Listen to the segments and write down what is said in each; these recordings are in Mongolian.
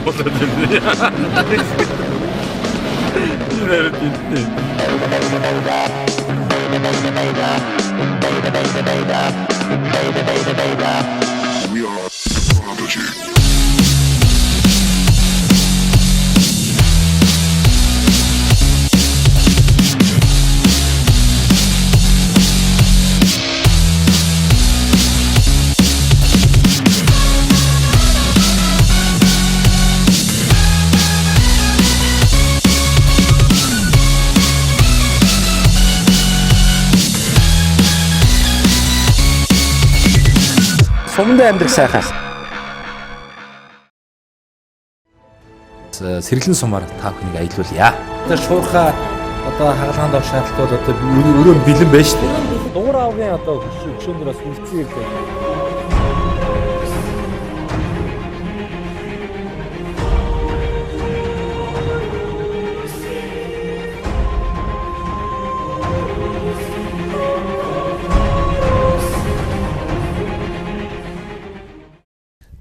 болоод байна. Нэр тэнтэй. We are Prodigy. Суманд амьдрах сайхан. Сэргэлэн сумаар та бүхнийг аялуулъя. Одоо шуурхаа одоо хагалгаанд орох шаардлагууд одоо өрөө бэлэн байна шүү дээ. Дугур авгийн одоо хөшөөн дээрээс үлдсэн ирлээ.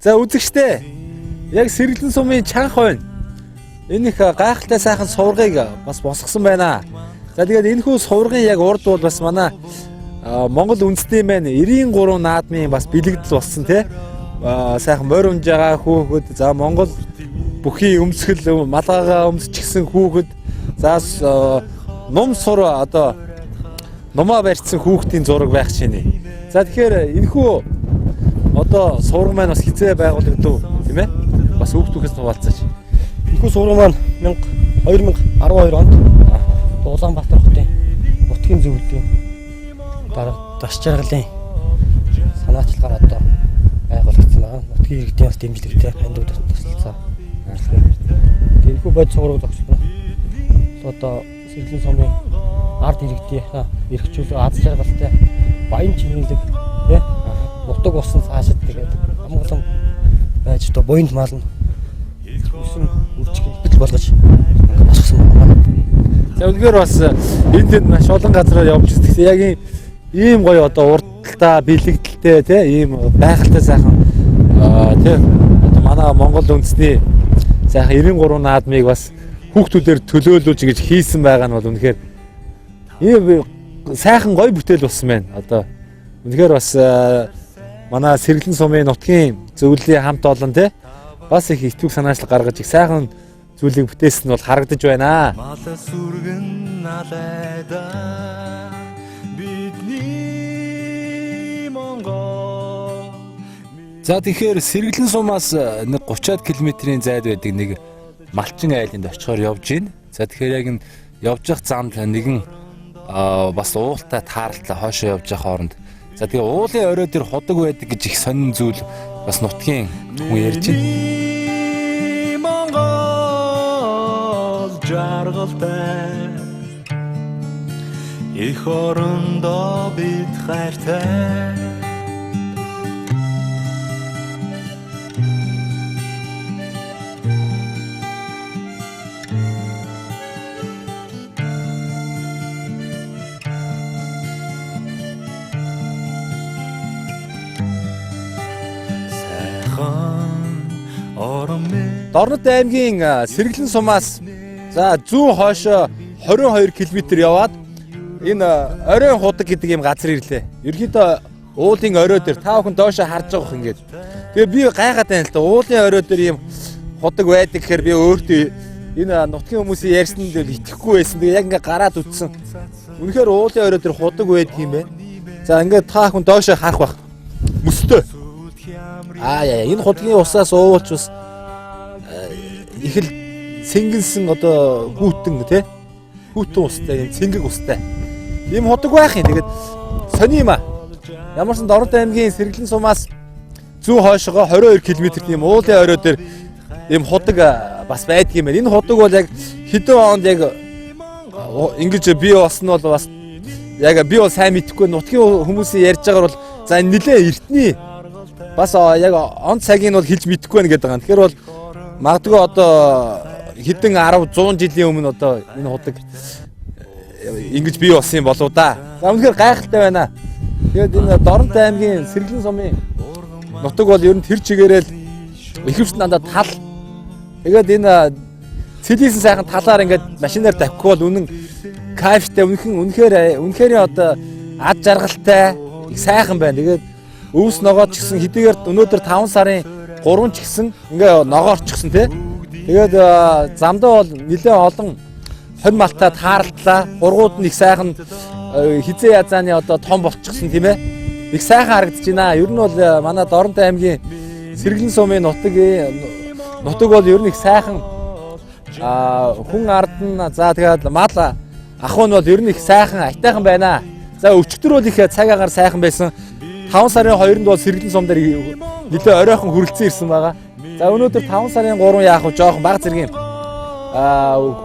За үзэгчтэй. Яг Сэргэлэн сумын чанх байна. Энэ их гайхалтай сайхан суврагыг бас босгосон байна. За тэгээд энэ хүү суврагын яг урд бол бас манай Монгол үндэстний маань 93 наадмын бас бэлэгдэл болсон тий. Сайхан морь унж байгаа хүүхэд, за Монгол бүхий өмсгөл малгайгаа өмсчихсэн хүүхэд, за ном сур одоо номоо барьсан хүүхдийн зураг байх шинэ. За тэгэхээр энэ хүү одоо сувраг маань бас хизээ байгуулагдав тийм ээ. Бас хүүхдүүхээс хуваалцаач. Энэхүү сувраг маань 2012 онд Улаанбаатар хотын нутгийн зөвлөлийн даш жаргалын санаачлагаар одоо байгуулагдсан байгаа. Нутгийн иргэдийн бас дэмжлэгтэй хандууд туслалцаа. Энэхүү бод сувраг зогссон. Одоо Сэргэлэн сумын ард иргэдийн эрхчлөө аз жаргалтай баян чинэлэг тий нутаг усан цаашид тэгээд амгалан байж одоо буйнд маална үсэн үржих бэл болгож босгосон байна. За үнэхээр бас энд маш олон газараар явж үзсэн. Яг ийм гоё одоо урдталтай, бэлэгдэлтэй тий ийм байгальтай сайхан тий одоо манай Монгол үндэсний сайхан 93 наадмыг бас хүүхдүүдээр төлөөлүүлж ингэж хийсэн байгаа нь бол үнэхээр ийм сайхан гоё бүтээл болсон байна. Одоо үнэхээр бас манай Сэргэлэн сумын нутгийн зөвлөлийн хамт олон тий бас их итвэг санаачлал гаргаж их сайхан зүйлийг бүтээсэн нь бол харагдаж байна. За тэгэхээр Сэргэлэн сумаас нэг 30-аад км-ийн зайд байдаг нэг Малчин айланд очихоор явж байна. За тэгэхээр яг энэ явж явах замд нэгэн бас уултай тааралтай хоошоо явж явах хооронд за тэгээ уулын орой дээр худаг байдаг гэж их сонин зүйл бас нутгийн хүн ярьж байна. Монгол жаргалтай их орондоо бид хайртай Дорнод аймгийн Сэргэлэн сумаас за зүүн хойшоо 22 км яваад энэ оройн худаг гэдэг юм газар ирлээ. Ерөнхийдөө уулын орой дээр та бүхэн доошоо харж байгаа хин ингээд. Тэгээ би гайхаад байна л да. Уулын орой дээр ийм худаг байдаг гэхээр би өөртөө энэ нутгийн хүмүүсийн ярьсан дээр итгэхгүй байсан. Тэгээ яг ингээд гараад үтсэн. Үнэхээр уулын орой дээр худаг байдаг юм байна. За ингээд та бүхэн доошоо харах бах. Мөстөө. Яа энэ худгийн усаас уулч бас их л сэнгэнсэн одоо хүүтэн тий хүүтэн устай юм цэнгэг устай ийм худаг байх юм. Тэгээд сони юм а. Ямарсан Дорнод аймгийн Сэргэлэн сумаас зүүн хойшоо 22 км тийм уулын орой дээр ийм худаг бас байдаг юм байна. Энэ худаг бол яг хэдэн онд яг ингэж бий болсон бол бас яг би бол сайн мэдэхгүй нутгийн хүмүүсийн ярьж байгаагаар бол за энэ нэлээ эртний бас яг он цагийг нь бол хэлж мэдэхгүй байна гэдэг байгаа. Тэгэхээр бол магадгүй одоо хэдэн 10 100 жилийн өмнө одоо энэ худаг ингэж бий болсон юм болоо да. За үнэхээр гайхалтай байна. Тэгээд энэ Дорнод аймгийн Сэргэлэн сумын нутаг бол ер нь тэр чигээрэл ихэвчлэн дандаа тал Тэгээд энэ цэлийсэн сайхан талаар ингээд машинаар давхгүй бол үнэн кайфтай үнэхээр одоо ад жаргалтай их сайхан байна. Тэгээд өвс ногоод ч гэсэн хэдийгээр өнөөдөр 5 сарын 3 ч гэсэн ингээ ногоорчихсон тий. Тэгээд замдаа бол нэлээд олон хонь малтаа тааралтлаа. Гургууд нь их сайхан хизээ язааны одоо том болчихсон тийм ээ. Их сайхан харагдаж байна. Ер нь бол манай Доронтой аймгийн Сэргэлэн сумын нутаг бол ер нь их сайхан хүн ард нь за тэгээд мал ахуй нь бол ер нь их сайхан айтайхан байна. За өчигдөр бол их цаг агаар сайхан байсан. 5 сарын 2-нд бол Сэргэлэн сум дээр нэлээд оройхон хүрэлцэн ирсэн байгаа. За өнөөдөр 5 сарын 3 яах вэ? Жоохон бага зэргийн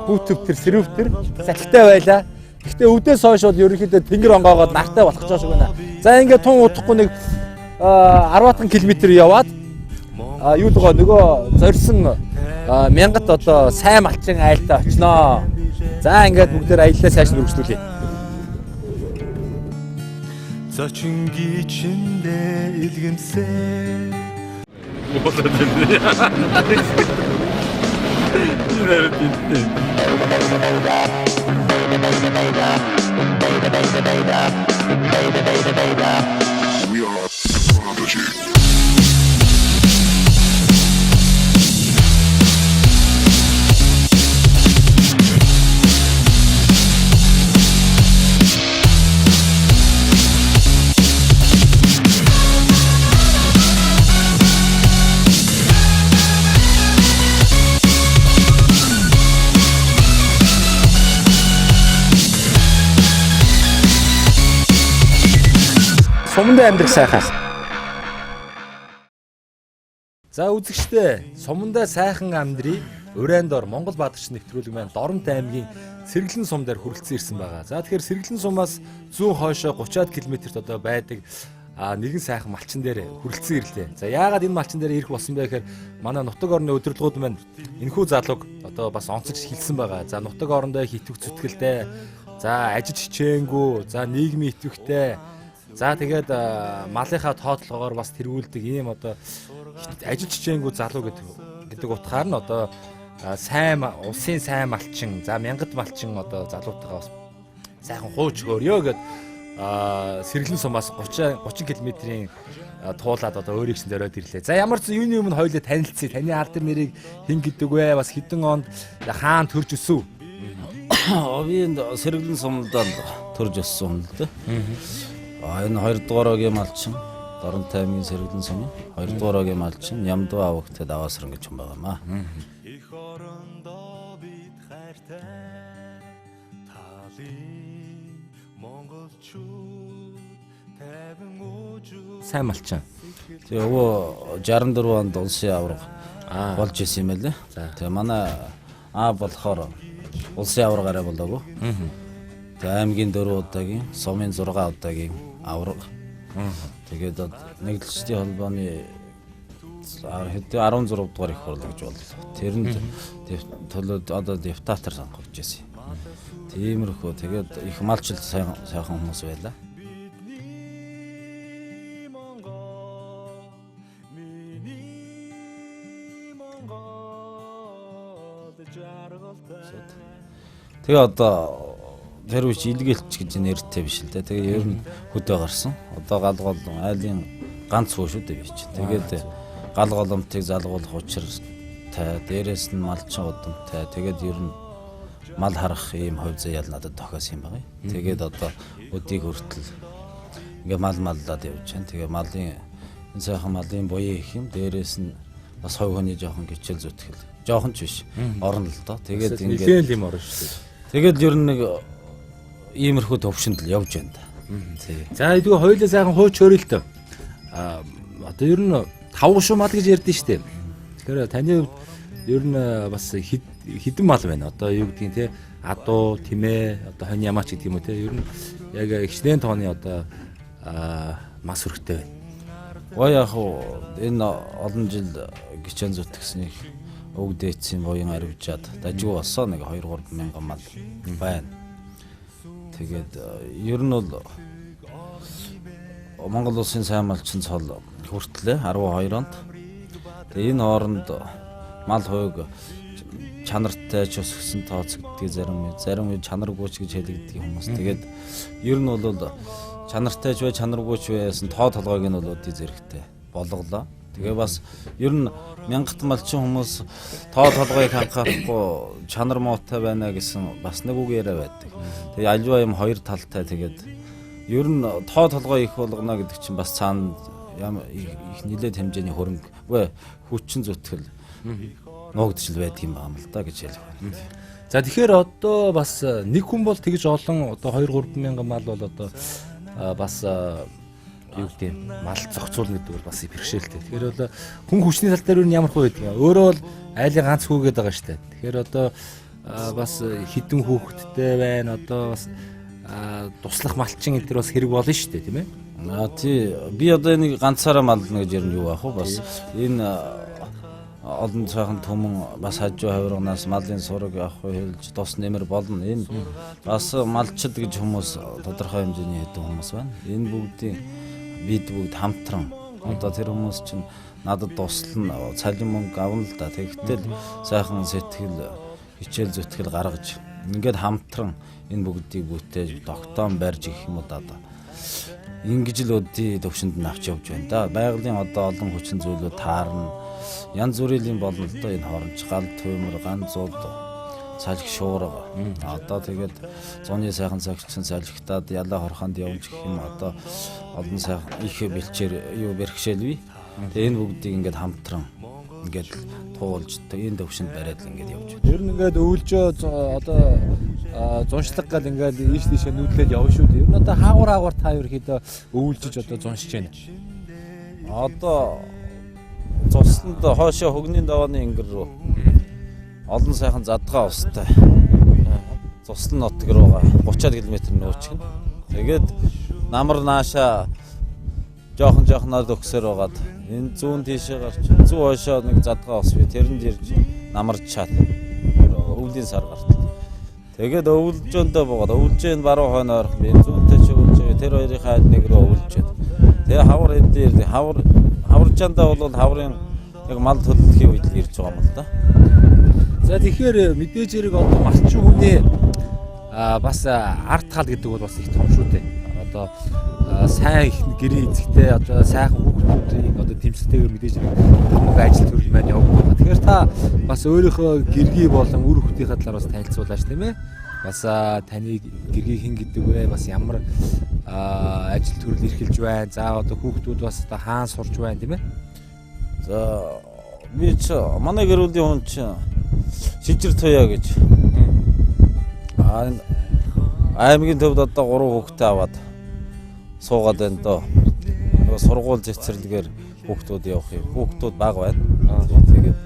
хүүтвтер, сэрвтер салхитай байлаа. Гэхдээ өвдөөс хойш бол ерөнхийдөө тэнгэр онгоогоод нартай болох ч шиг байна. За ингээд тун удахгүй нэг 10 км яваад юу л гоо нөгөө зорьсон мянгат одоо сайн малчин айлдаа очноо. За ингээд бүгдээр аяллаа сайш үргэлжлүүлье. Зочин гичэндээ илгэмсээ We are Prodigy. Сумдаа амьдрах сайхан. За үзэгчдээ сумдаа сайхан амьдрий урайндор Монгол баатарч нэвтрүүлэг маань Доронтой аймгийн Сэргэлэн сум дээр хүрэлцэн ирсэн байгаа. За тэгэхээр Сэргэлэн сумаас зүүн хойшоо 30-аад км-т одоо байдаг нэгэн сайхан малчин дээр хүрэлцэн ирлээ. За яагаад энэ малчин дээр ирэх болсон бэ гэхээр манай нутаг орны удирдлагууд маань энэхүү залууг одоо бас онцолж хэлсэн байгаа. За нутаг орондоо хитвэх зүтгэлтэй, за ажиж хичээнгүй, за нийгмийн итвэхтэй. За тэгээд малынхаа тоотлогоор бас тэргүүлдэг ийм одоо ажил чичээнгүй залуу гэдэг утгаар нь одоо сайн улсын сайн малчин, за мянгад малчин одоо залуутайгаа бас сайхан хууч хөөрьё гэд Сэргэлэн сумаас 30 км-ийн туулаад одоо өөрийн чинь дөрөөд ирлээ. За ямар ч юуны өмнө хоёулаа танилцъя. Таны алдар нэрийг хэн гэдэг вэ? Бас хэдэн онд хаана төрж өсөв? Би энэ Сэргэлэн сумд төрж өссөн юм л дээ. Энэ 2 дугаар огийн малчин Доронтой аймгийн Сэргэлэн сумын 2 дугаар огийн малчин Ямдва авагтай даваасран гэж юм байгаамаа. их орондоо бид хайртай талын монголчууд тайван уужуу Сайн малчин. Тэгээ өвөө 64 онд улсын аварга болж исэн юм байлээ. Тэгээ манай болохоор улсын аварга арай болоогүй. Тэгээ аймгийн 4 удаагийн, сумын 6 удаагийн аварга. Тэгээд нэгдэлчдийн холбооны 16 дугаар их хурлаа гэж боллоо. Тэрэнд төлөөд одоо депутатаар сонгогдож байсан. Тиймэрхүү тэгээд их малчлал сайхан хүмүүс байлаа. Тэгээ одоо тэр үуч илгээлч гэж нэртэй биш л дээ. Тэгээ ер нь хөдөө гарсан. Одоо галгол айлын ганц хөө шүү дээ би чинь. Тэгээд гал голомтыг залгуулах учиртай, дээрээс нь малчин удамтай. Тэгээд ер нь мал харах ийм хувь заяал надад тохиосон юм байна. Тэгээд одоо өдийг хүртэл ингээ маллаад явж байна. Тэгээ малын энэ сайхан малын буян их юм. Дээрээс нь бас хувь хүний жоохон гिचэл зүтгэл. Жоохон ч биш. Орно л доо. Тэгээд ингээ л юм орно шүү дээ. Тэгээд ер нь нэг иймэрхүү төвшөнд л явж байна да. За эдгээр хоёулаа сайхан хууч хөөрөлтөө. Одоо ер нь тавгшуу мал гэж ярьдэн штэ. Тэгэхээр таны хувьд ер нь бас хідэн мал байна. Одоо юу гэдгийг те адуу, тэмээ, одоо хонь ямаач гэдэг юм уу те. Ер нь яг ихнэн тооны одоо мас хөрхтэй байна. Гой яг энэ олон жил гिचэн зүтгэсний өг дээдсийн буян аривжаад дажгүй болсон нэг 2-3 мянган мал байна. Тэгээд ер нь бол Монгол улсын сайн малчин цол хүртлээ 12 онд. Тэгээ энэ хооронд мал хувийг чанартай ч өсгсөн тооцогддог зарим үе чанаргүйч гэж хэлэгддэг хүмүүс. Тэгээд ер нь бол чанартай ч бай чанаргүй ч байсан тоо толгойг нь бол үдий зэрэгтэй болголоо. Тэгээ бас ер нь мянгат малчин хүмүүс тоо толгойг анхаарахгүй чанар муутай байна гэсэн бас нэг үг яриа байдаг. Тэгээ альва юм хоёр талтай тэгээд ер нь тоо толгой их болгоно гэдэг чинь бас цаана их нэлээд хэмжээний хөрөнгө үгүй хүчин зүтгэл нуугдчихл байдаг юм байна л да гэж хэлэх байна. За тэгэхээр одоо бас нэг хүн бол тэгж олон одоо 2-3 мянган мал бол одоо бас юу гэдэг мал зохицуулна гэдэг бол бас бэрхшээлтэй. Тэгэхээр бол хүн хүчний тал дээр ямар хөө байдаг. Өөрөө бол айлын ганц хүүгээд байгаа шүү дээ. Тэгэхээр одоо бас хідэн хүүхэдтэй байна. Одоо бас туслах малчин энэ төр бас хэрэг болно шүү дээ, тийм ээ. Тий би одоо энийг ганцаараа мална гэж ер нь юу аах вэ? Бас энэ олон цаахан төмөн бас хажуу хавирганаас малын сураг авах хэлж тос нэмэр болно. Энэ бас малчид гэж хүмүүс тодорхой хэмжээний хэдэн хүмүүс байна. Энэ бүгдийн бид бүгд хамтран одоо тэр хүмүүс чинь надад туслана цалин мөнгө авна л да. Тэгтэл сайхан сэтгэл хичээл зүтгэл гаргаж ингээд хамтран энэ бүгдийг бүтээж тогтоон барьж их юм уу да. Ингэж л өдий төвшөнд нь авч явж байна да. Байгалийн одоо олон хүчин зүйлүүд таарна. Янз бүрийн болно л доо энэ хоромч гал төмөр ганцууд салхи шуурга одоо тэгээд зуны сайхан цагчин салхитаад ялаа хорхонд явж гэх юм одоо олон сайхан их бэлчээр юу бэрхшээлвэ. Тэгээ энэ бүгдийг ингээд хамтран ингээд туулж энэ төвшөнд бариад л ингээд явж байна. Ер нь ингээд өвлжөө одоо зуншлаг гал ингээд ийш тийшээ нүүдлээд явна шүү дээ. Ер нь одоо хаагуур та ерөөхдөө өвлжиж одоо зуншиж байна. Одоо цусланд хоошоо хөгний давааны ингэр рүү олон сайхан задгаа устай. Цуслан нутг руугаа 30 км нүүчихнэ. Тэгээд намар нааша жоохон өгсөр байгаад энэ зүүн тийшээ гарч зүү хоошоо нэг задгаа ус бий. Тэрэнд ирж намарч чаад өвлийн сар гартал. Тэгээд өвлжөндөө бooгаад өвлжээн баруун хойно орох би зүүнтэй ч өвлжээ. Тэр хоёрын хаад нэг рүү өвлжээд. Тэгээ хавар энэ дээр хаварчаандаа бол хаврын яг мал төлөвлөхийн үед ирж байгаа юм л да. За тэгэхээр мэдээж хэрэг одоо малчин хүний бас арт хал гэдэг бол бас их том шүү дээ. Одоо сайн их гэрээ эзэгтэй одоо сайхан хүүхдүүдийн одоо тэмцэлтэйгээр мэдээж хэрэг хамаг ажил төрөл маань явагдана. Тэгэхээр та бас өөрийнхөө гэргий болон үр хүүхдийнхээ талаар бас танилцуулаач тийм ээ. Бас таны гэргий хэн гэдэг вэ? Бас ямар ажил төрөл эрхэлж байна? За одоо хүүхдүүд бас одоо хаан сурж байна тийм ээ. За би ч манай гэр бүлийн хүн чинь Шижир Туяа гэж аймгийн төвд одоо 3 хүүхдээ аваад суугаад байна доо. Нөгөө сургууль зэцэрлэгээр хүүхдүүд явах юм. Хүүхдүүд бага байна. Тэгээд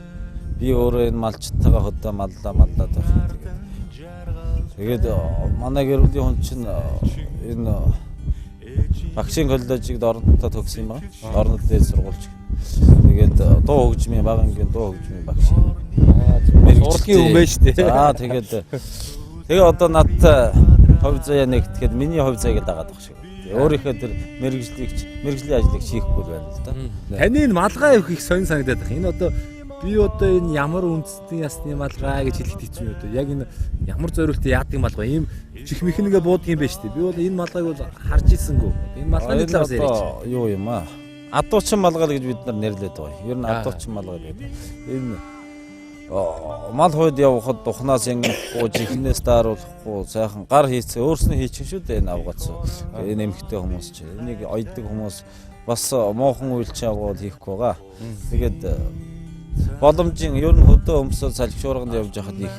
би өөрөө энэ малчтайгаа хөдөө маллаад байх. Тэгээд манай гэр бүлийн хүн чинь энэ багшийн коллежийг Дорноттой төгссөн юм байна. Дорнот дээд сургуульч. Тэгээд дуу хөгжмийн бага ангийн дуу хөгжмийн багш. Урлагийн хүн байж тээ. За тэгээ одоо надтай хувь заяа нэгтгэхэд миний хувь заяаг дагаад баг шиг. Өөрийнхөө тэр мэргэжлийн ажлыг хийхгүй байна л да. Таны энэ малгай явах их сонир санагдаад байна. Энэ одоо би одоо энэ ямар үндэстэн ясны малгай гэж хэлэхэд хэцүү юм одоо. Яг энэ ямар зориултыг яадаг малгай ийм чих механигэ буудаг юм байна шүү дээ. Би бол энэ малгайг бол харж ирсэнгүй. Энэ малгайны талаас яриач. Юу юм аа? Адуучин малгай гэж бид нар нэрлэдэг бай. Ер нь адуучин малгай гэдэг. Энэ мал хойд явахад духнаас ингэхгүй жихнээс дааруулахгүй сайхан гар хийцээ өөрснөө хийчих шүү дээ энэ авгац. Энэ эмхтэй хүмүүс ч энийг ойддаг хүмүүс бас муухан үйлч агуул хийхгүй байгаа. Тэгээд боломжийн ер нь хөдөө өмсөд салхишуурганд явж байхад их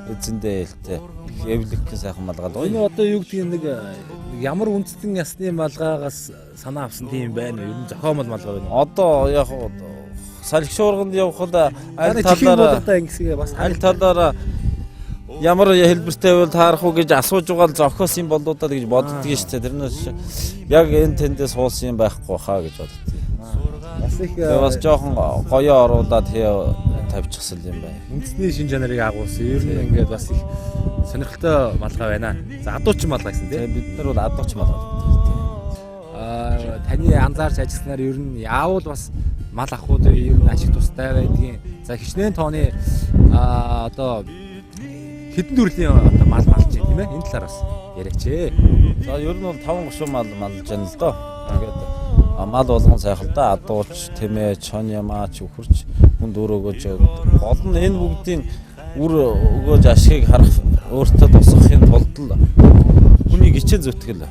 эзэндээ ээлтэй эвлэх сайхан малгай. Энэ одоо юу гэдэг нэг ямар үндэстэн ясны малгайгаас санаа авсан тийм байна уу? Ер нь зохиомол малгай байна. Одоо яг салхишуурганд явхад аль талаараа ямар хэлбэртэй байвал таарах уу гэж асууж байгаа зохиосон болоодаа гэж боддөг шүү дээ. Тэрнээс яг энэ тэндээ суулсан юм байхгүй хаа гэж боддгийг. Бас их бас жоохон гоёо оруулаад тавьчихсан юм байна. үндэсний шин чанарыг агуулсан. Ер нь ингээд бас их сонирхолтой малгай байна. За адуучин малгай гэсэн тийм. Бид нар бол адуучин малгай. Таны анзаарч ажилласнаар ер нь яавал бас мал ахуйд ер нь ашиг тустай байдгийн. За хичнээн тооны одоо хэдэн төрлийн одоо мал малж байна тийм ээ? Энэ талаар бас яриач ээ. За ер нь бол 5-30 мал малж байна л доо. Ингээд мал болгон сайхан да адууч, тэмээ, чон ямаач, өхөрч хүнд өр өгөөж гол нь энэ бүгдийн үр өгөөж ашигыг харах өөртөө тусахын тулд л хүний хичээл зүтгэл.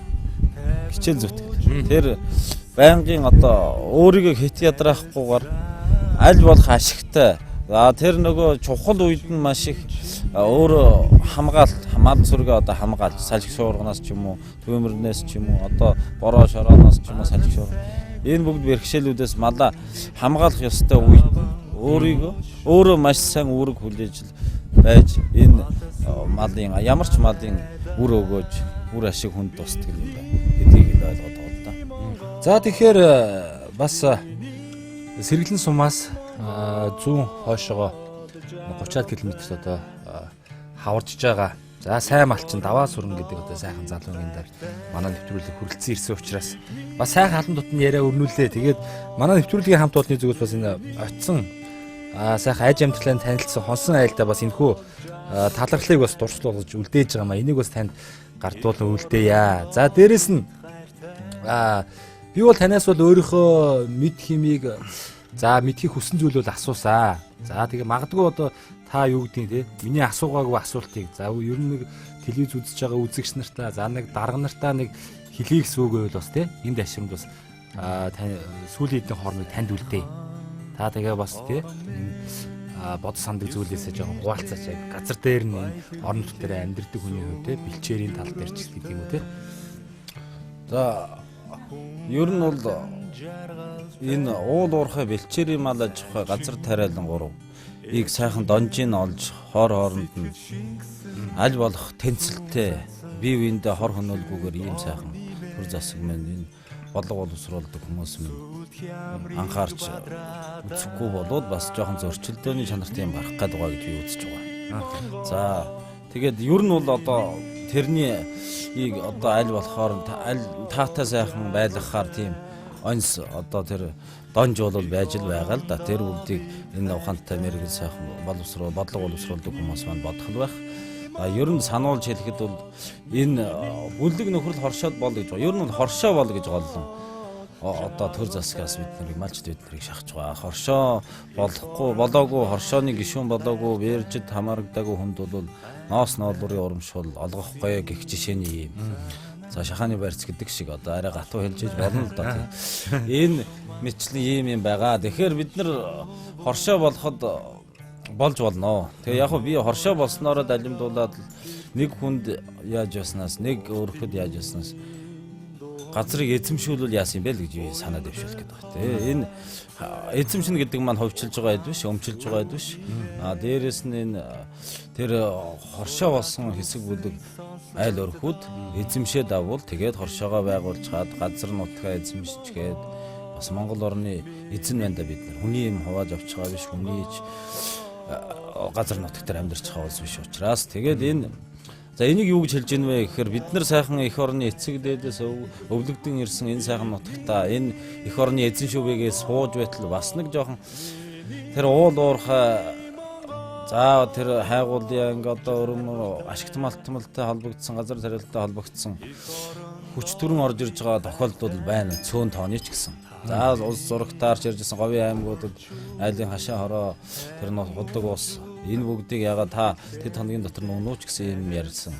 Тэр байнгын одоо өөрийгөө хит ядраахгүйгээр аль болох ашигтай. За тэр нөгөө чухал үед нь маш их өөр хамгаалт мал зүргээ одоо хамгаалж салхи шуурганаас ч юм уу төвөмөрнөөс ч юм уу одоо бороо шорооноос ч юм уу салхи шуур энэ бүгд бэрхшээлүүдээс малаа хамгаалах ёстой үед өөрийгөө өөрөө маш сайн үүрэг хүлээж байж энэ малын ямар ч малын үр өгөөж үр ашиг хүнд тусдаг юм байна гэдгийг ойлгоод байгаа л да. За тэгэхээр бас Сэргэлэн сумаас зүүн хойшоо 30 км-т одоо хаварж байгаа. За сайн малчин даваа сүрэн гэдэг одоо сайхан залуугийн дээр манай нэвтрүүлэг хүрэлцэн ирсэн учраас бас сайхан халан дотны яриа өрнүүлээ. Тэгээд манай нэвтрүүлгийн хамт олонны зүгээс бас энэ очсон сайхан айж амтлагын танилцсан хонсон айлдаа бас энэхүү талархлыг бас дуршлуулж үлдээж байгаа маа. Энийг бас танд гартуулан үлдээе. За дээрэс нь би бол танаас бол өөрийнхөө мэд химийг мэдхийг хүссэн зүйл бол асуусаа. За тэгээ магадгүй одоо та юу гэдгийг те миний асуугаагүй асуултыг за ер нь нэг телевиз үзэж байгаа үзэгч нартаа за нэг дарга нартаа нэг хэлхийг сүүгээвэл бас те энд ашигт бас сүүлийн хэдэн хооронд танд үлдээ. Та тэгээ бас те бод сандаг зүйлээсээ жоохон хуваалцаач яг газар дээр нь орон нутг дээр амьдардаг хүний хувьд те бэлчээрийн тал дээр ч гэдэг юм уу те. За ер нь бол энэ уул уурхай бэлчээрийн мал аж ахуй газар тариалан 3-ыг сайхан донжин олж хор хооронд нь аль болох тэнцэлтэй бие биендээ хор хөнөөлгүйгээр ийм сайхан төр засаг мэн энэ бодлого боловсруулдаг хүмүүс минь анхаарч үзэхгүй болоод бас жоохон зөрчилдөөний чанартай юм гарах гэдэг байгаа гэж би үзэж байгаа. За тэгээд ер нь бол одоо тэрний одоо аль болохоор аль таатай сайхан байлгахаар тийм онс одоо тэр донж бол байж л байгаа л да. Тэр бүгдийг энэ ухаантай мэрэгэл сайхан боловсрол бодлого боловсруулдаг хүмүүс маань бодох л байх. Ер нь сануулж хэлэхэд бол энэ бүлэг нөхрөл хоршоод бол гэж байгаа. Ер нь хоршоо бол гэж голлон одоо төр засгаас бид нарыг малчд бид нарыг шахаж байгаа. Хоршоо болоогүй хоршооны гишүүн болоогүй бэржид хамаарагдаагүй хүнд бол ноос ноолрын урамшуул олгохгүй гэх жишээний юм. За шахааны барьц гэдэг шиг одоо арай гатуу хэлжээж болно л да. Энэ мэтлэн юм байгаа. Тэгэхээр бид нар хоршоо болоход болж болно. Тэгээ яг би хоршоо болсноороо далимдуулаад нэг хүнд яаж яснаас нэг өөрөхөд яаж яснаас газрыг эзэмшүүлвэл яасан юм бэ л гэж би санаа дэвшүүлэх гэдэг байна. Тэгээ энэ эзэмшнэ гэдэг маань ховчилж байгаа эд биш, өмчилж байгаа эд биш. Дээрээс нь энэ тэр хоршоо болсон хэсэг бүлэг айл өрхүүд эзэмшээд аввал тэгээд хоршоогоо байгуулж хаад газар нутгаа эзэмшчихэд бас Монгол орны эзэн байна да бид нар. Хүний юм хувааж авч байгаа биш, хүний газар нутгаар амьдарч байгаа улс биш учраас тэгээд энэ за энийг юу гэж хэлж гэнэ вэ гэхээр бид нар сайхан эх орны эцэг дээдээс өвлөгдөн ирсэн энэ сайхан нутагтаа энэ эх орны эзэн шүүбэгээс сууж байтал бас нэг жоохон тэр уул уурхай за тэр хайгуулын ингээ одоо өрөмөр ашигт малтмалтай холбогдсон газар тариалтай холбогдсон хүч төрөн орж ирж байгаа тохиолдол байна цөөн тооны ч гэсэн. За улс зурагтаарч ярьжсэн говийн аймагуудад айлын хашаа хороо тэр нутаг ус энэ бүгдийг ягаад та тэд хоногийн дотор нүүч гэсэн юм ярьсан.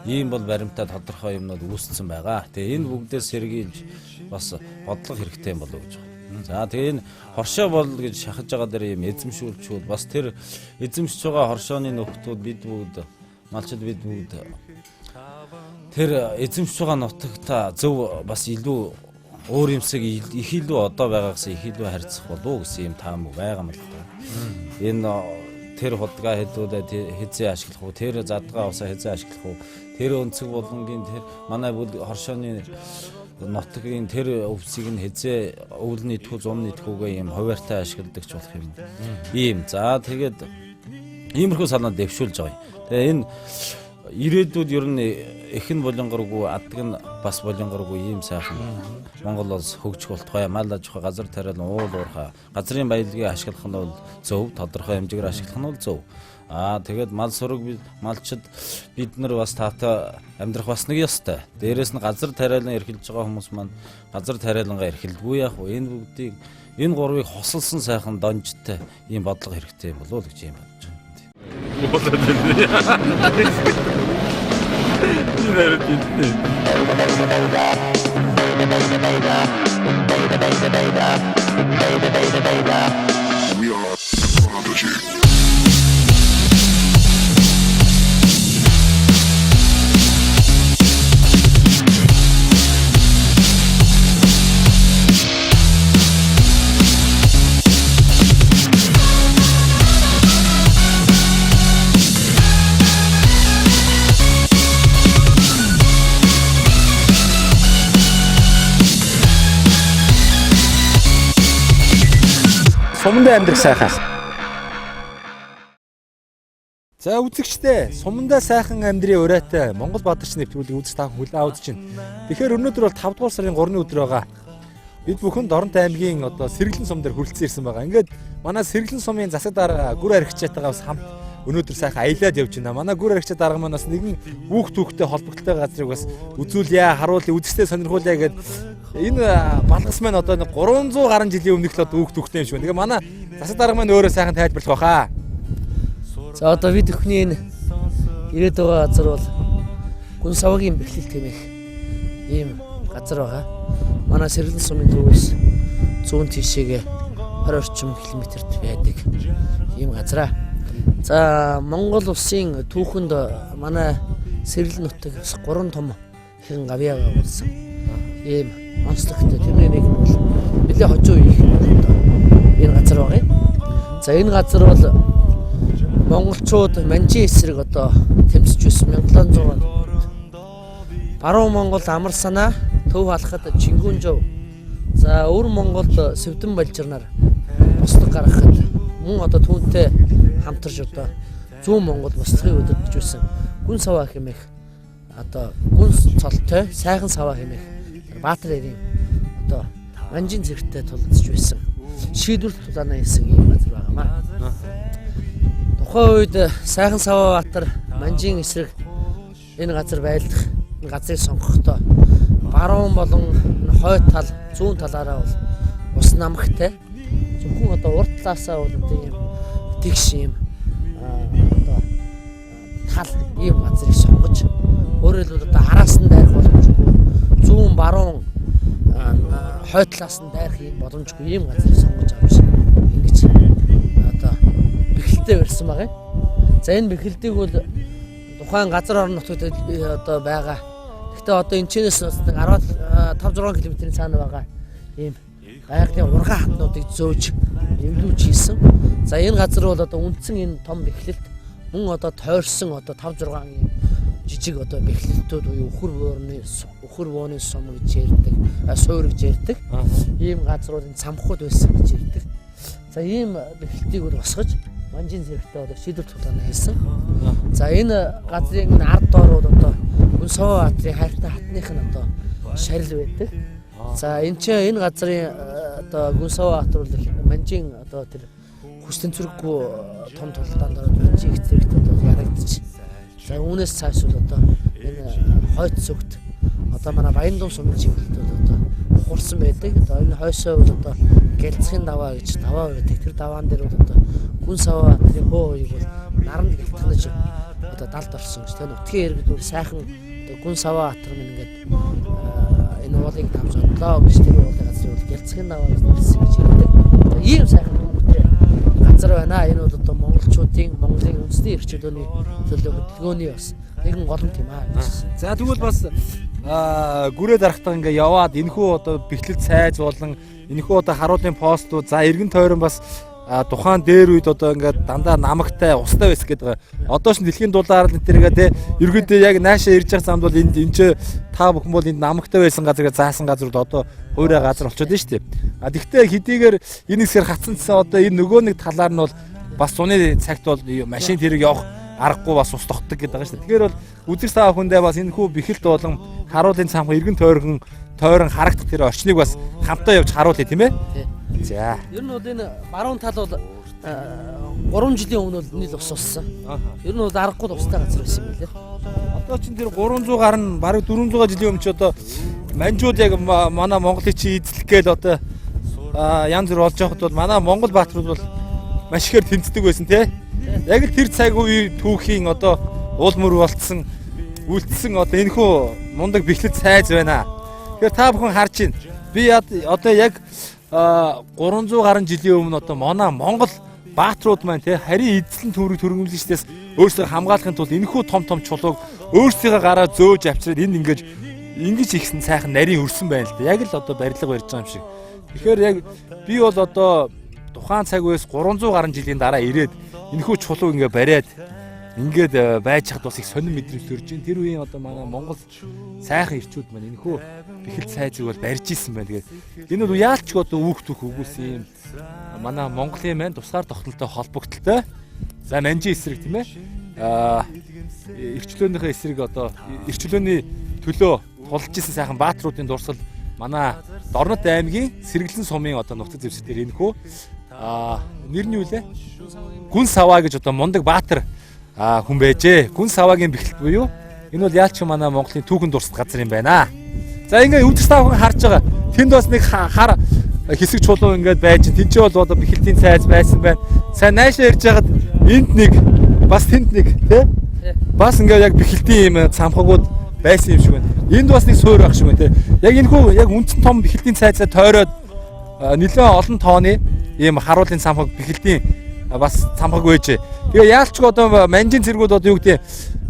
Ийм бол баримтаа тодорхой юмнууд үүссэн байгаа. Тэгээ энэ бүгдээс сэргийлж бас бодлого хэрэгтэй юм болов уу гэж байна. За тэгээ энэ хоршоо бол гэж шахаж байгаа дээр юм эзэмшүүлчүүд бас тэр эзэмшиж байгаа хоршооны нөхдүүд бид бүгд малчид бид бүгд тэр эзэмшиж байгаа нутагта зөв бас илүү өөр юмсыг их илүү одоо байгаагаас их илүү харьцах болов уу гэсэн юм таам байгаа юм л да. Энэ тэр худгаа хэдүүлээ хэзээ ашиглах уу, тэр задгаа усаа хэзээ ашиглах уу, тэр өнцөг болонгийн тэр манай хоршооны нутгийн тэр өвсийг нь хэзээ өвлөний түү зум нийтгүүгээ юм хуваартай ашигладаг ч болох юм. Ийм. За тэгээд иймэрхүү санаа дэвшүүлж байгаа юм. Тэгээ энэ ирээдүйд ер нь эхэн болонгоргүй аддаг нь бас болонгоргүй ийм сайхан Монгол улс хөгжих болтугай мал аж ахуй газар тариал уул уурхай газрын баялагийг ашиглах нь бол зөв тодорхой хэмжээгээр ашиглах нь бол зөв. Тэгээд мал сураг малчид бид нар бас таатай амьдрах бас нэг ёстой. Дээрээс нь газар тариалан эрхэлж байгаа хүмүүс маань газар тариалангаа эрхэлдэггүй яах вэ? Энэ бүгдийг энэ гурвыг хосолсон сайхан донжтой ийм бодлого хэрэгтэй юм болов уу гэж юм бодож байна. We are Prodigy. Сумдаа амьдрах сайхан. За үзэгчтэй сумдаа сайхан амьдрын урайтай Монгол бадарч нэвтрүүлгийг үзэж та хүлээн авч чинь. Тэгэхээр өнөөдөр бол 5 дугаар сарын 3-ны өдөр байгаа. Бид бүхэн Доронтой аймгийн одоо Сэргэлэн сум дээр хүрэлцэн ирсэн байгаа. Ингээд манай Сэргэлэн сумын засаг дарга гүр аригчаатайгаас хамт өнөөдөр сайхан аялаад явж байна. Манай гүр аригчаа дарга маань бас нэгэн хүүхдтэй холбогдолтой газрыг бас үзүүлье, харуулъя, үзэгчтэй сонирхуулъя гэдэг энэ балгас маань одоо 300 гаруй жилийн өмнөх л одоо хүүхдтэй юм шиг байна. Тэгээ манай засаг дарга маань өөрөө сайхан тайлбарлах байхаа. За одоо бид бүхний энэ ирээд байгаа газар бол гүн савгийн бэхлэл тэмэх ийм газар байгаа. Манай Сэргэлэн сумын төвөөс зүүн тишээгээ 20 орчим километрт байдаг ийм газар. За Монгол улсын түүхэнд манай Сэргэлэн нутаг 3 том хэн гавьяа болсон. Ийм онцлогтой тэмээг нь бол нэлээд хожуу их энэ газар байгаа юм. За энэ газар бол монголчууд манжийн эсрэг одоо тэмцэж байсан 1700 онд. Баруун Монгол амар санаа төв халахад Чингүнжав. За өвөр Монголд Сэвдэн Балжирнаар бослог гаргахад мөн одоо түүнтэй хамтарч одоо зүүн Монгол бослогыг өдөртөж байсан гүн саваа хэмээх одоо гүн цолтой сайхан саваа хэмээх Баатар эрийн одоо манжийн зэрэгтэй тулдж байсан шийдвэрлэх тулааны хийсэн юм газар байгаамаа. Тухайн үед сайхан саваа Баатар манжийн эсрэг энэ газар байлдах энэ газрыг сонгохдоо баруун болон хойд тал зүүн талаараа бол ус намхтай зөвхөн одоо урд талаасаа бол одоо ийм тэгш ийм одоо тал ийм газрыг сонгож өөрөөр хэлбэл одоо араас нь дайрах боломжгүй зүүн баруун хойд талаас нь дайрах ийм боломжгүй ийм газрыг сонгож авч ингэж одоо бэхэлтэй барьсан байгаа. За энэ бэхэлтийг бол тухайн газар орон нутгад одоо байгаа. Гэхдээ одоо энэ чинээс нэг 15-6 км-ийн цаана байгаа ийм гайхны ургаан хатнуудыг зөөж эвлүүлж хийсэн. За энэ газар бол одоо үндсэн энэ том бэхлэлт мөн одоо тойрсон одоо 5-6 ийм жижиг одоо бэхлэлтүүд буюу өхөр бууны сум гэж ярьдаг, суур гэж ярьдаг. Ийм газруудын цамхууд байсан гэж ярьдаг. За ийм бэхлэлтийг бол босгож манжийн зэрэгтэй одоо шийдвэрлэх тулааны хийсэн. За энэ газрын ард доор бол одоо гүн саваа Баатрын хайртай хатных нь одоо шарил байдаг. За энэ чинь энэ газрын одоо гүн саваа Баатар бол манжийн одоо тэр хүч тэнцвэргүй том тулдаанд ороод манжийн зэрэгт одоо ярагдчих. За үүнээс цааш бол одоо энэ хойд зүгт одоо манай Баяндум сумын чиглэлд бол одоо ухарсан байдаг. Одоо энэ хойшоо бол одоо гэлцхийн даваа гэж даваа байдаг. Тэр даваан дээр бол одоо гүн саваа Баатрын хөө хоёуг бол наранд гэлтгэнэж одоо далд орсон гэж. Тэр нутгийн иргэд бол сайхан одоо гүн саваа Баатар минь ингээд энэ уулыг тавж одлоо гэж тэр уулын газрыг бол гэлцхийн даваа гэж нэрлсэн гэж ярьдаг. Ийм сайхан төвхтэй газар байна. Энэ бол одоо монголчуудын Монголын үндэсний эрхчлөөний төлөө хөдөлгөөний бас нэгэн голомт юм аа. За тэгвэл бас гүрээ дарахтаа ингээ яваад энэхүү одоо бэхлэл цайз болон энэхүү одоо харуулын постууд за эргэн тойрон бас тухайн дээр үед одоо ингээд дандаа намагтай устай байсан гэдэг байгаа. Одоо ч дэлхийн дулаар л тэргээ те ерөөдөө яг наашаа ирж байгаа замд бол энд ч та бүхэн бол энд намагтай байсан газарыг заасан газрууд одоо хуурай газар болчиход байна шүү дээ. Тэгвэл хэдийгээр энэ хэсгээр хатсан цэсэн одоо энэ нөгөө нэг талаар нь бол бас цуны цагт бол машин тэрэг явах аргагүй бас ус тогтдог гэдэг байгаа шүү дээ. Тэгэхээр бол үзэг сав хүндээ бас энэ хүү бэхэлт болон харуулын цамх эргэн тойрон харагдах тэр орчныг бас хамтаа явж харуулъя тийм ээ. За. Ер нь бол энэ баруун тал бол 3 жилийн өмнө бол нийл ус уссан. Ер нь бол аргагүй устай газар байсан юм билээ. Одоо чинь тэр 300 гарна бараг 400 жилийн өмнө ч одоо манжууд яг манай Монголыг чи эзлэх гээл одоо янз бүр болж байхад бол манай Монгол баатрууд бол маш ихээр тэмцдэг байсан тий. Яг л тэр цаг үе түүхийн одоо уул мөр болцсон үлдсэн одоо энэхүү мундаг бэхлэт сайз байна. Тэгэхээр та бүхэн харж байна. Би одоо яг 300 гаруй жилийн өмнө одоо манай Монгол баатрууд маань тий харийн эзлэн төрөг төрөмлөжтөөс өөрсдөө хамгаалахын тулд энэхүү том чулууг өөрсдийнхээ гараа зөөж авчираад энд ингэж ихсэн сайхан нарийн өрсөн байна л да. Яг л одоо барилга барьж байгаа юм шиг. Тэгэхээр яг би бол одоо тухайн цаг үеэс 300 гаруй жилийн дараа ирээд энэхүү чулуу ингээ бариад ингээд байж хад бас их сонирн мэдрэмж төрж байна. Тэр үеийн одоо манай Монгол сайхан ирчүүд маань энэхүү бэхэл сайзыг бол барьж исэн байна. Тэгээд энэ бол яалч одоо үүхтүүх өгүүлсэн юм. Манай Монголын маань тусгаар тогтнолтой холбогдолтой. За манжи эсрэг тийм ээ. Эрчлөөнийхөө эсрэг одоо эрчлөөний төлөө тулж исэн сайхан баатруудын дурсгал манай Дорнод аймгийн Сэргэлэн сумын одоо нутаг дэвсгэр дээр энэхүү нэр нь юу лээ? Гүн саваа гэж одоо мундаг баатар хүн байжээ. Гүн саваагийн бэхлэлт буюу энэ бол яалч манай Монголын түүхэн дурсгал газар юм байна. За ингээ үүдс таавхан харж байгаа. Тэнд бас нэг хар хэсэг чулуу ингээд байж тэнцээ бол одоо бэхлэлтийн сайз байсан байна. Сайн наашаа ирж хагаад энд нэг бас тэнд нэг тий? Бас ингээ яг бэхлэлтийн юм цамхагууд байсан юм шиг байна. Энд бас нэг суур байх шиг байна тий. Яг энэхүү яг үндсэн том бэхлэлтийн сайзаа тойроод нэлээд олон тооны ийм харуулын цамхаг бэхлэлтийн бас цамхаг байжээ. Тэгээ яалч одоо манжин цэргүүд одоо юу гэдэг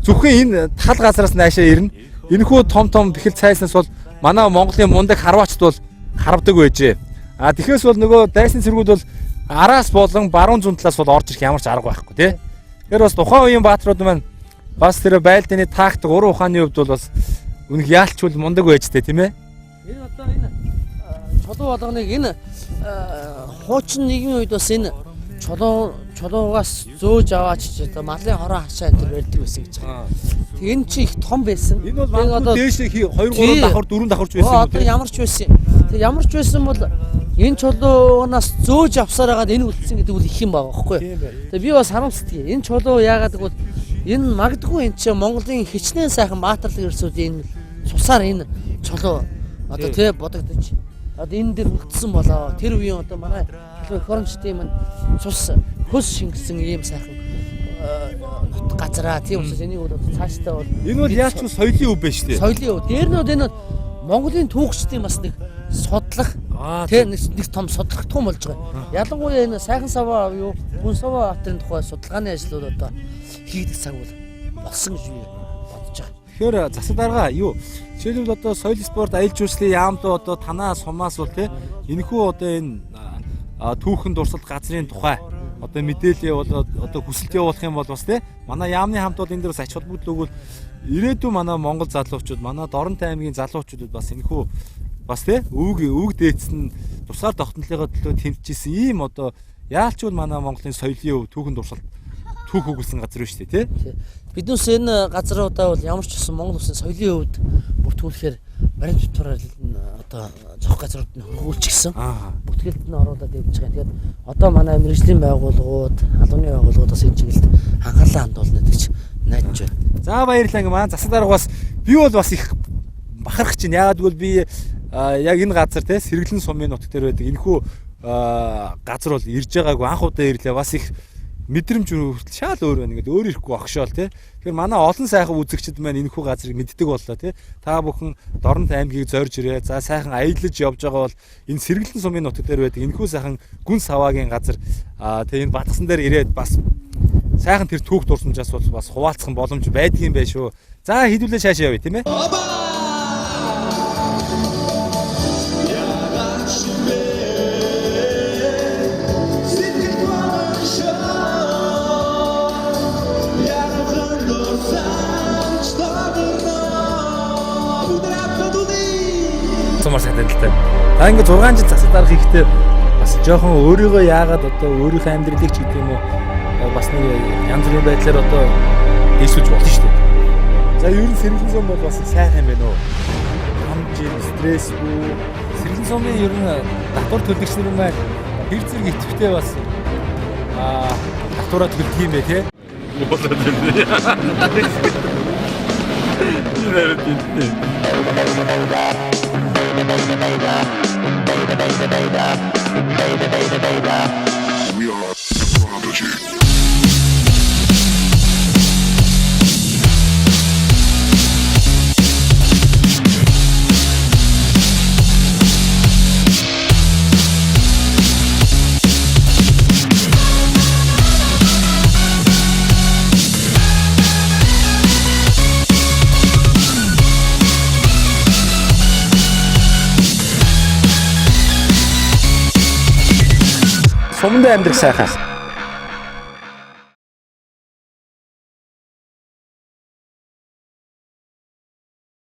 зөвхөн энэ тал газараас наашаа ирнэ. Энэхүү том бэхэл цайснаас бол манай Монголын мундаг харваачд бол харвдаг байжээ. Тэгэхээс бол нөгөө дайсны цэргүүд бол араас болон баруун зүүн талаас бол орж ирэх ямар ч арга байхгүй тий. Тэгэхээр бас тухайн үеийн баатрууд маань бас тэр байлдааны тактик уран ухааны хувьд бол бас үнэх яалч бол мундаг байжтэй тийм ээ. Энэ одоо энэ чулуу болгоныг энэ хуучин нийгмийн үед бас энэ чулуугаас зөөж аваач одоо малын хороо хашаа энэ барьдаг байсан гэж байна. Тэг энэ чи их том байсан. Энэ бол одоо дээш 2 3 давхар 4 давхарч байсан юм. Одоо ямар ч байсан. Тэг ямар ч байсан бол энэ чулуунаас зөөж авсаар хагаад энэ үлдсэн гэдэг үл их юм байгаа байхгүй юу? Тэг би бас харамсдаг. Энэ чулуу яагаад гэвэл энэ магадгүй энэ чи Монголын хичнээн сайхан баатарлаг ерсүүдийн цусаар энэ чулуу одоо тэ бодогдож одоо энэ дэр үлдсэн болоо. Тэр үеийн одоо манай эх орончдын маань цус хөс шингэсэн ийм сайхан газараа тийм учраас энийг бол цаашдаа бол энэ бол яалч соёлын өв байна шүү дээ. Соёлын өв. Дээр нь энэ Монголын түүхчдийн бас нэг судлах тийм нэг том судлах том болж байгаа. Ялангуяа энэ сайхан саваа юу гүн саваа хатын тухай судалгааны ажлууд одоо хийгдэх цаг бол болсон гэж би бодож байгаа. Тэгэхээр засаг дарга юу жишээлбэл одоо соёл спорт аялал жуулчлалын яамд одоо танаа сумаас бол тий энэхүү одоо энэ түүхэн дурсгал газрын тухай одоо мэдээлэл болоод одоо хүсэлт явуулах юм бол бас тий манай яамны хамт бол энэ дээр бас ач холбогдол өгвөл ирээдүйн манай Монгол залуучууд манай Дорнод аймгийн залуучуудад бас энэхүү бас тий өвөг дээдсэн тусгаар тогтнолынхоо төлөө тэмцэжсэн ийм одоо яалч бол манай Монголын соёлын өв түүхэн дурсгал түүх өгүүлсэн газар шүү дээ тий. Биднээс энэ газруудаа бол ямар ч гэсэн Монгол улсын соёлын өвд бүртгүүлэхээр баримт дотор одоо зох газрууд нь хөргүүлчихсэн. Бүртгэлд нь оруулаад явж байгаа. Тэгээд одоо манай мэргэжлийн байгууллагууд, албаны байгууллагууд бас энэ чиглэлд анхаарлаа хандуулна гэж найдаж байна. За баярлалаа маань засаг дарга бас би бол бас их бахарх чинь яагаад гэвэл би яг энэ газар те Сэргэлэн сумын нутаг дээр байдаг энэхүү газар бол ирж байгаагүй анх удаа ирлээ бас их мэдрэмж хүртэл шал өөр байна. Ингээд өөр ирэхгүй огшоол тий. Тэгэхээр манай олон сайхан үзэгчд маань энэхүү газрыг мэддэг боллоо тий. Та бүхэн Дорнод аймгийг зорж ирээ. За сайхан аялаж явж байгаа бол энэ Сэргэлэн сумын нутаг дээр байдаг энэхүү сайхан гүн саваагийн газар тий энэ Батгсан дээр ирээд бас сайхан тэр түүх дурсамжаас бол бас хуваалцах боломж байдгийн байх шүү. За хэдүүлээ шаашаа явъя тийм ээ. Сумар сайталтай. Та ингээ 6 жил засаг дарга хийхдээ бас жоохон өөрийгөө яагаад одоо өөрийнхөө амьдралыг ч гэдэг юм уу бас нэг янз бүрийн байдлаар одоо дэвшүүлж болно шүү дээ. За ер нь сэргэлэн сум бол бас сайхан юм байна уу? Хамжин, стрессгүй. Сэргэлэн сумын ер нь татвар төлөгч нар маань хэр зэрэг идэвхтэй бас татвараа төлдөг юм бэ те? We are Prodigy. Сумд амьдрах сайхан.